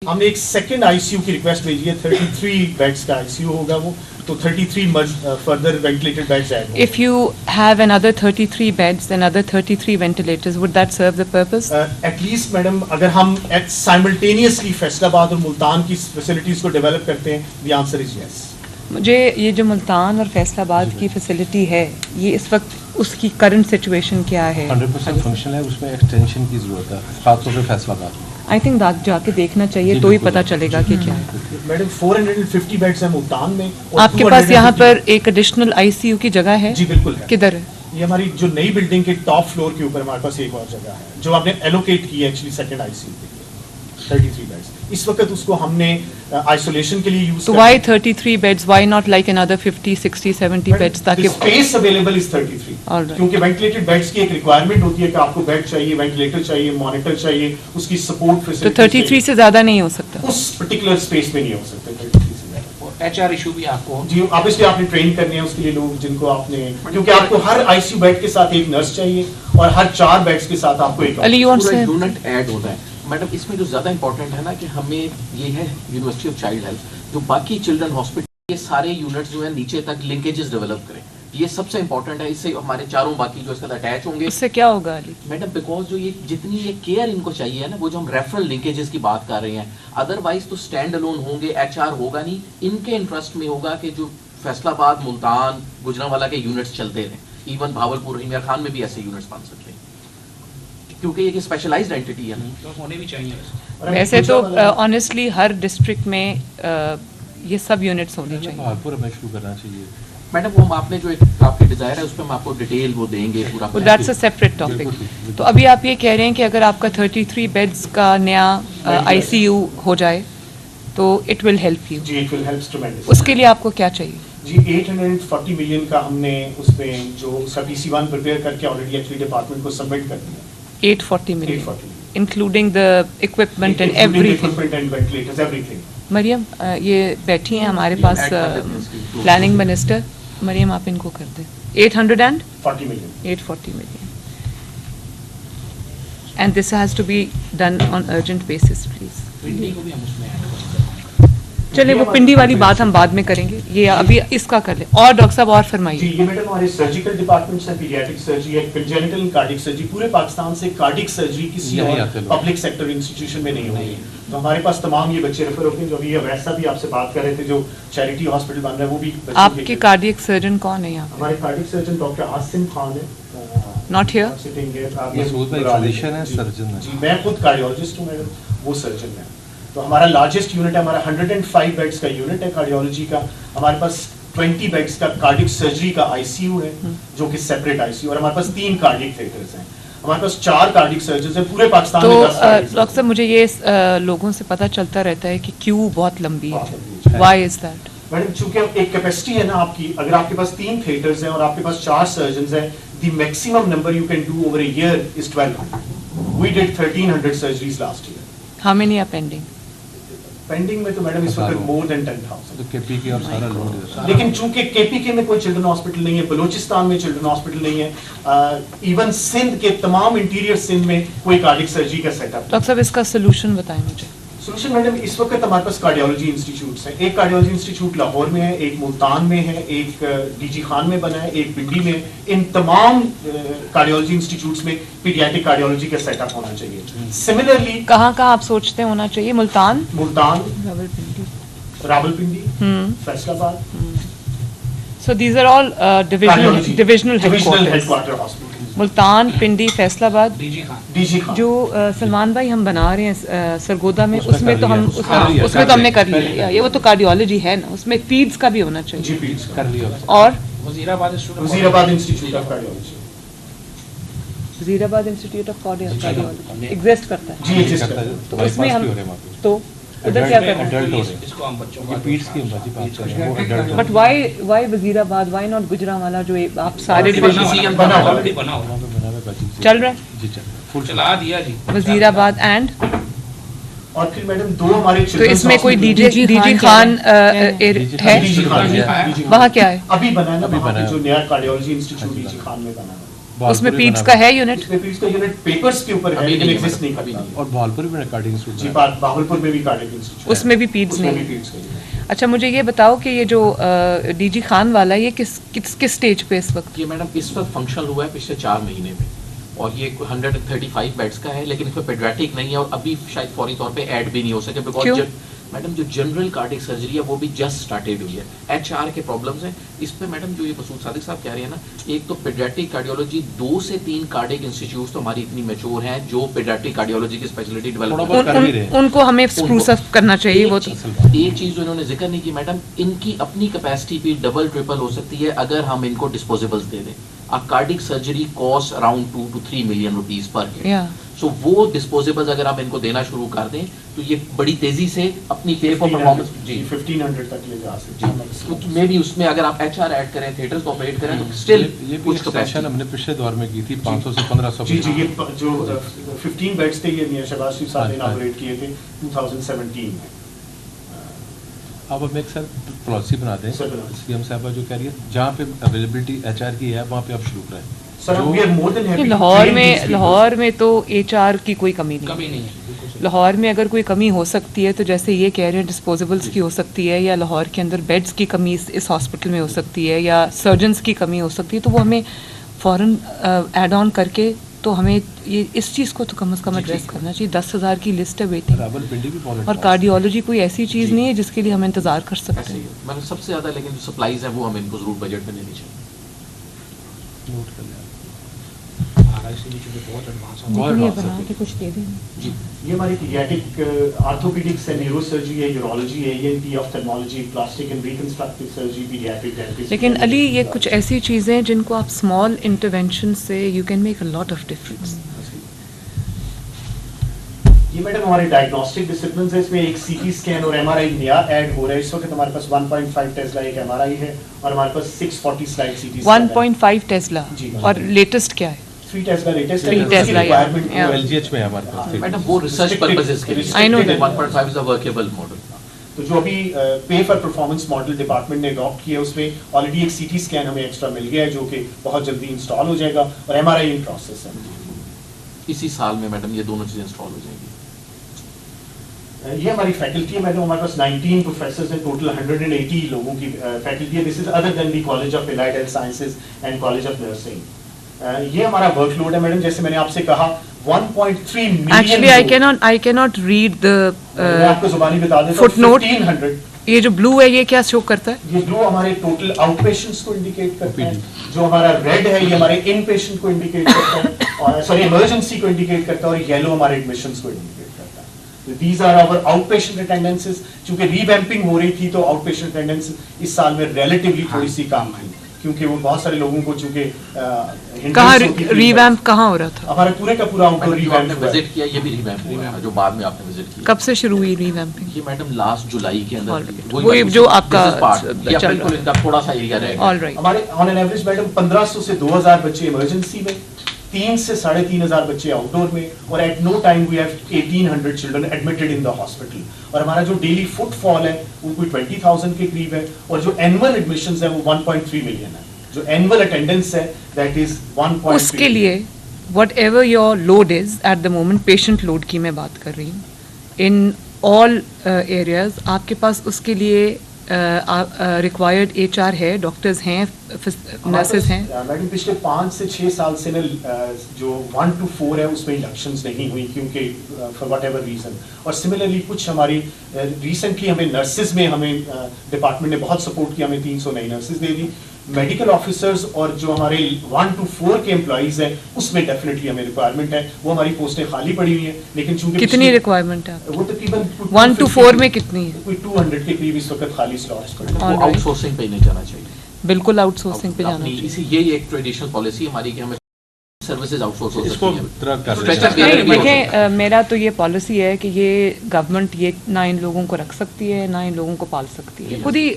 ہم نے ایک سیکنڈ آئی سی یو کی ریکویسٹ بھیجی ہے, 33 بیڈس کا آئی سی یو ہوگا وہ, تو 33 further ventilated beds add ہوں. If you have another 33 beds, another 33 ventilators, would that serve the purpose? At least madam, اگر ہم simultaneously فیصل آباد اور ملتان کی فیسلٹیز کو ڈیولپ کرتے ہیں, the answer is yes. مجھے یہ جو ملتان اور فیصل آباد کی فیسلٹی ہے, یہ اس وقت اس کی کرنٹ سچویشن کیا ہے؟ 100% فنکشن ہے, اس میں ایکسٹینشن کی ضرورت ہے, خاص طور پہ فیصل آباد میں. آئی تھنک جا کے دیکھنا چاہیے, تو ہی پتہ چلے گا کہ کیا ہے. میڈم 450 بیڈس ہیں ملتان میں. آپ کے پاس یہاں پر ایک ایڈیشنل آئی سی یو کی جگہ ہے؟ جی بالکل ہے. کدھر ہے یہ؟ ہماری جو نئی بلڈنگ کے ٹاپ فلور کے اوپر ہمارے پاس ایک اور جگہ ہے جو آپ نے ایلوکیٹ کی ہے actually second I C U کے لیے, 33 بیڈس. اس وقت اس کو ہم نے آئسولیشن کے لیے یوز تو why 33 beds, why not like another 50 60 70 beds, تاکہ اسپیس اویلیبل از 33. کیونکہ وینٹیلیٹڈ بیڈس کی ایک ریکوائرمنٹ ہوتی ہے کہ آپ کو بیڈ چاہیے, وینٹیلیٹر چاہیے, مانیٹر چاہیے, اس کی سپورٹ فیسلٹی. تو 33 سے زیادہ نہیں ہو سکتا اس پرٹیکولر اسپیس میں, نہیں ہو سکتا 33 سے زیادہ. ایچ آر ایشو بھی آپ کو جی آپ اس لیے آپ نے ٹرین کرنے ہیں اس کے لیے لوگ جن کو آپ نے, کیونکہ آپ کو ہر آئی سی یو بیڈ کے ساتھ ایک نرس چاہیے اور ہر 4 بیڈس کے ساتھ آپ کو ایک یونٹ ایڈ ہوتا ہے. میڈم اس میں جو زیادہ امپورٹنٹ ہے نا کہ ہمیں یہ ہے یونیورسٹی آف چائلڈ ہیلتھ, جو باقی چلڈرن ہاسپٹل یہ سارے یونٹس جو ہیں نیچے تک لنکیجز ڈیولپ کریں, یہ سب سے امپورٹنٹ ہے. اس سے ہمارے چاروں باقی جو اس کے ساتھ اٹیچ ہوں گے. اس سے کیا ہوگا علی میڈم؟ بیکاز جو یہ جتنی یہ کیئر ان کو چاہیے نا, وہ جو ہم ریفرل لنکیجز کی بات کر رہے ہیں, ادروائز تو اسٹینڈ الون ہوں گے, ایچ آر ہوگا نہیں. ان کے انٹرسٹ میں ہوگا کہ جو فیصل آباد, ملتان, گجرانوالہ کے یونٹس چلتے رہیں. ایون بھاولپور, امیر خان میں بھی ایسے یونٹس بن سکتے ہیں, کیونکہ یہ اسپیشلائزڈ اینٹی ہے نا, ہونے بھی چاہیے. ویسے تو آنیسٹلی ہر ڈسٹرکٹ میں یہ سب یونٹس ہونے چاہیے. پورا میں شروع کرنا چاہیے. میڈم وہ آپ نے جو ایک آپ کی ڈیزائر ہے اس پہ ہم آپ کو ڈیٹیل وہ دیں گے پورا. That's a separate topic. تو ابھی آپ یہ کہہ رہے ہیں کہ اگر آپ کا 33 بیڈز کا نیا آئی سی یو ہو جائے تو اٹ ول ہیلپ یو. جی اٹ ول ہیلپ ٹریمنڈس. اس کے لیے آپ کو کیا چاہیے؟ جی 840 ملین کا ہم نے اس میں جو اس کا PC1 پریپیئر کر کے آلریڈی ایکچولی ڈپارٹمنٹ کو سبمٹ کر دیا. 840 million including the equipment and every. Maryam یہ بیٹھی ہیں ہمارے پاس پلاننگ منسٹر. مریم آپ ان کو کر دیں 840 million. And this has to be done on urgent basis, please. چلے وہ پنڈی والی بات ہم بعد میں کریں گے, یہ ابھی اس کا کر لیں. اور ڈاکٹر صاحب اور فرمائیے. جی یہ میڈم ہمارے سرجیکل ڈپارٹمنٹس ہیں, پیڈیاٹرک سرجری ہے, کنجنٹل اینڈ کارڈک سرجری. پورے پاکستان سے کارڈک سرجری کسی اور پبلک سیکٹر انسٹیٹیوشن میں نہیں ہوئی. تو ہمارے پاس تمام یہ بچے ریفر ہوتے ہیں. جو ابھی ویسا بھی آپ سے بات کر رہے تھے جو چیریٹی ہاسپٹل بن رہا ہے وہ بھی. آپ کے کارڈیک سرجن کون ہے یہاں؟ ہمارے cardiac surgeon doctor Asim Khan ہے. Not hair. جی میں خود کارڈیولوجسٹ ہوں میڈم, وہ سرجن ہے. تو ہمارا لارجسٹ یونٹ ہے, ہمارا 105 بیڈس کا یونٹ ہے کارڈیولوجی کا. ہمارے پاس 20 بیڈس کا کارڈک سرجری کا آئی سی یو ہے جو کہ سیپریٹ آئی سی یو, اور ہمارے پاس 3 کارڈک تھیٹرز ہیں. ہمارے پاس 4 کارڈک سرجنز ہیں پورے پاکستان میں. تو ڈاکٹر صاحب مجھے یہ لوگوں سے پتہ چلتا رہتا ہے کہ کیوں بہت لمبی ہے. Y is that? میڈم چونکہ ایک کیپیسٹی ہے نا آپ کی, اگر آپ کے پاس 3 تھیٹرز ہیں اور آپ کے پاس 4 سرجنز ہیں, the maximum number you can do over a year is 1200. We did 1300 surgeries last year. How many are pending? Pending میں تو میڈم اس وقت مور دین 10,000. KPK اور سارا لوڈ ہے. لیکن چونکہ KPK میں کوئی چلڈرن ہاسپٹل نہیں ہے, بلوچستان میں چلڈرن ہاسپٹل نہیں ہے, ایون سندھ کے تمام انٹیریئر سندھ میں کوئی کارڈک سرجری کا سیٹ اپ. ڈاکٹر صاحب اس کا سولوشن بتائیں مجھے. سولوشن میڈم اس وقت ہمارے پاس کارڈیولوجی انسٹیٹیوٹس ہیں. ایک کارڈیولوجی انسٹیٹیوٹ لاہور میں ہے, ایک ملتان میں ہے, ایک DG خان میں بنا ہے, ایک پنڈی میں. ان تمام کارڈیولوجی انسٹیٹیوٹس میں پیڈیاٹرک کارڈیولوجی کا سیٹ اپ ہونا چاہیے. سملرلی کہاں آپ سوچتے ہیں ہونا چاہیے؟ ملتان, راولپنڈی, فیصل آباد. So these are all divisional headquarters. Multan, Pindi, Faisal آباد. جو سلمان بھائی ہم بنا رہے ہیں سرگودا میں, اس میں تو ہم نے کر لیا. یہ وہ تو کارڈیولوجی ہے نا, اس میں فیڈز کا بھی ہونا چاہیے. اور وزیر آباد انسٹیٹیوٹ آف کارڈیولوجی, وزیر آباد انسٹیٹیوٹ آف کارڈیولوجی ایگزسٹ کرتا ہے. جی ایگزسٹ کرتا ہے. تو اس میں ہم تو ادھر کیا کرنا ہے؟ بٹ وائی وزیر آباد, وائی ناٹ گجرانوالہ جو آپ سارے چل رہا ہے چلا دیا جی وزیر آباد اینڈ. اور پھر میڈم 2 ہمارے تو اس میں کوئی ڈی جی خان ہے وہاں کیا ہے؟ ابھی بنا ہے نا جو نیا کارڈیولوجی انسٹیٹیوٹ DG خان میں بنا ہے. اس میں پیڈس کا ہے یونٹ؟ اس میں پیڈس کا یونٹ پیپرز کے اوپر ہے لیکن ایگزسٹ نہیں کرتا. اور بھاولپور میں کارڈنگ انسٹیٹیوٹ جی بہاولپور میں بھی کارڈنگ انسٹیٹیوٹ اس میں بھی پیڈس نہیں. اچھا مجھے یہ بتاؤ کہ یہ جو ڈی جی خان والا ہے یہ کس سٹیج پہ اس وقت؟ یہ میڈم اس وقت فنکشنل ہوا ہے پچھلے 4 مہینے میں اور یہ 135 بیڈس کا ہے لیکن اس میں پیڈیاٹرک نہیں ہے اور ابھی شاید فوری طور پہ ایڈ بھی نہیں ہو سکے بیکاز میڈم جو جنرل کارڈک سرجری ہے وہ بھی جسٹ سٹارٹیڈ ہوئی ہے. ایچ آر کے پرابلمس ہیں اس پہ میڈم. جو یہ مسعود صادق صاحب کہہ رہے ہیں نا, ایک تو پیڈیاٹرک کارڈیولوجی 2 سے 3 کارڈک انسٹیٹیوٹس تو ہماری اتنی میچور ہیں جو پیڈیاٹرک کارڈیولوجی کی اسپیشلٹی ڈیولپ ان کو ہمیں اسپروس اپ کرنا چاہیے. وہ ایک چیز جو انہوں نے ذکر نہیں کی میڈم, ان کی اپنی کیپیسٹی بھی ڈبل ٹرپل ہو سکتی ہے اگر ہم ان کو ڈسپوزیبلس دے دیں. Cardiac surgery cost around 2 to 3 million rupees per head. So وہ ڈسپوزیبلز اگر ہم ان کو دینا شروع کر دیں تو یہ بڑی تیزی سے اپنی پے فار پرفارمنس 1500 تک لے جا سکتے ہیں. میں بھی اس میں اگر آپ ایچ آر ایڈ کریں, تھیٹرز کو آپریٹ کریں تو اسٹل یہ کچھ کیپیسٹی ہم نے پچھلے دور میں کی تھی 500 سے 1500. جی یہ جو 15 بیڈس تھے یہ میاں شہباز شریف صاحب نے اناگوریٹ کیے تھے 2017 میں. آپ ہمیں ایک سر پالیسی بنا دیں سی ایم صاحبہ جو کہہ رہی ہے جہاں پہ اویلیبلٹی ایچ آر کی ہے وہاں پہ آپ شروع کریں. لاہور میں تو ایچ آر کی کوئی کمی نہیں ہے. لاہور میں اگر کوئی کمی ہو سکتی ہے تو جیسے یہ کہہ رہے ہیں ڈسپوزیبلس کی ہو سکتی ہے, یا لاہور کے اندر بیڈس کی کمی اس ہاسپٹل میں ہو سکتی ہے, یا سرجنس کی کمی ہو سکتی ہے, تو وہ ہمیں فوراً ایڈ آن کر کے تو ہمیں یہ اس چیز کو تو کم از کم ایڈریس کرنا چاہیے. 10,000 کی لسٹ ہے ویٹنگ, اور کارڈیولوجی کوئی ایسی چیز نہیں ہے جس کے لیے ہم انتظار کر سکتے ہیں. مطلب سب سے زیادہ لیکن جو سپلائیز ہیں وہ ہمیں ان کو ضرور بجٹ میں دینی چاہیے. نوٹ کر لیں کچھ دے دیں. جی یہ ہماری پیڈیاٹرک آرتھوپیڈکس ہے, نیورو سرجری ہے, یورولوجی ہے, E N T ophthalmology, plastic and reconstructive surgery, paediatric dentistry. لیکن علی یہ کچھ ایسی چیزیں جن کو آپ اسمال انٹرونشن سے you can make a lot of difference. یہ میڈم ہمارے ڈائگنوسٹک ڈسپلنز ہے, اس میں ایک سی ٹی اسکین اور ایم آر آئی نیا ایڈ ہو رہا ہے. اس وقت ہمارے پاس 1.5 ٹیسلا ایک ایم آر آئی ہے اور ہمارے پاس 640 سلائڈ سی ٹی 1.5 ٹیسلا. اور لیٹسٹ کیا ہے؟ 3 ٹیسلا لیٹسٹ ہے. 3 ٹیسلا ایل جی ایچ میں ہمارے پاس میڈم وہ ریسرچ پرپسز کے لیے. I know 1.5 is a workable model. تو جو ابھی pay for performance model department نے اڈاپٹ کیا ہے اس میں آلریڈی ایک سی ٹی اسکین ہمیں ایکسٹرا مل گیا ہے جو کہ بہت جلدی انسٹال ہو جائے گا, اور M R I in process ہے. اسی سال میں میڈم یہ دونوں چیزیں انسٹال ہو جائیں گی. یہ ہماری فیکلٹی ہے میڈم, ہمارے پاس 19 پروفیسرز ہیں, ٹوٹل 180 لوگوں کی فیکلٹی ہے. This is other than the college of allied health sciences and college of nursing. یہ ہمارا ورک لوڈ ہے میڈم, جیسے میں نے آپ سے کہا 1.3 million. Actually I cannot read the میں آپ کو زبانی بتا دیتا ہوں. footnote. 1500. یہ جو بلو ہے یہ کیا شو کرتا ہے؟ یہ بلو ہمارے ٹوٹل آؤٹ پیشنٹس کو انڈیکیٹ کرتا ہے. جو ہمارا ریڈ ہے یہ ہمارے ان پیشنٹ کو انڈیکیٹ کرتا ہے, اور سوری ایمرجنسی کو انڈیکیٹ کرتا ہے, اور یلو ہمارے ایڈمیشنز کو انڈیکیٹ کرتا ہے. These are our outpatient attendances. چونکہ ریویمپنگ ہو رہی تھی تو آؤٹ پیشنٹ اٹینڈنس اس سال میں ریلیٹیولی تھوڑی سی کم تھی, کیونکہ وہ بہت سارے لوگوں کو چونکہ کہاں ریویمپ کہاں ہو رہا تھا؟ ہمارا پورے کا پورا آؤٹ ڈور ریویمپ وزٹ کیا. یہ بھی ریویمپ ہوا ہے جو بعد میں آپ نے وزٹ کیا. کب سے شروع ہوئی ریویمپنگ؟ یہ میڈم لاسٹ جولائی کے اندر وہی جو آپ کا بالکل ان کا تھوڑا سا ایریا رہ گیا. ہمارے آن این ایوریج میڈم 1500 سے 2000 بچے ایمرجنسی میں, 3 سے 3500 بچے آؤٹ ڈور میں, اور at no time we have 1800 children admitted in the hospital. اور ہمارا جو ڈیلی فٹ فال ہے وہ کوئی 20,000 کے قریب ہے, اور جو اینول ایڈمیشنز ہیں وہ 1.3 ملین ہے. جو اینول اٹینڈنس ہے دیٹ از 1.3. اس کے لیے whatever your load is at the moment, patient load کی میں بات کر رہی ہوں, ان آل ایریاز آپ کے پاس اس کے لیے ریکوائرڈ ایچ آر ہے, ڈاکٹرز ہیں, نرسز ہیں. میڈم پچھلے 5 سے 6 سال سے جو 1 to 4 ہے اس میں انڈکشنز نہیں ہوئی کیونکہ فار واٹ ایور ریزن. اور سملرلی کچھ ہماری ریسنٹلی ہمیں نرسز میں ہمیں ڈپارٹمنٹ نے بہت سپورٹ کیا, ہمیں 300 نئی نرسز دے دی. میڈیکل آفیسرز اور جو ہمارے 1 to 4 کے امپلائیز ہیں اس میں ڈیفینیٹلی ہمیں ریکوائرمنٹ ہے. وہ ہماری پوسٹیں خالی پڑی ہوئی ہیں, لیکن چونکہ کتنی ریکوائرمنٹ ہے وہ تقریباً 1 to 4 میں کتنی ہے؟ کوئی 200 کے قریب اس وقت خالی سلاٹس پڑے ہیں. آؤٹ سورسنگ پہ نہیں جانا چاہیے. بالکل آؤٹ سورسنگ پہ جانا چاہیے. یہ ایک ٹریڈیشنل پالیسی ہماری کہ ہمیں سروسز آؤٹ سورس ہو سکتی ہیں. دیکھیں میرا تو یہ پالیسی ہے کہ یہ گورنمنٹ یہ نہ ان لوگوں کو رکھ سکتی ہے نہ ان لوگوں کو پال سکتی ہے. خود ہی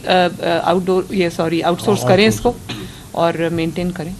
آؤٹ سورس کریں اس کو اور مینٹین کریں.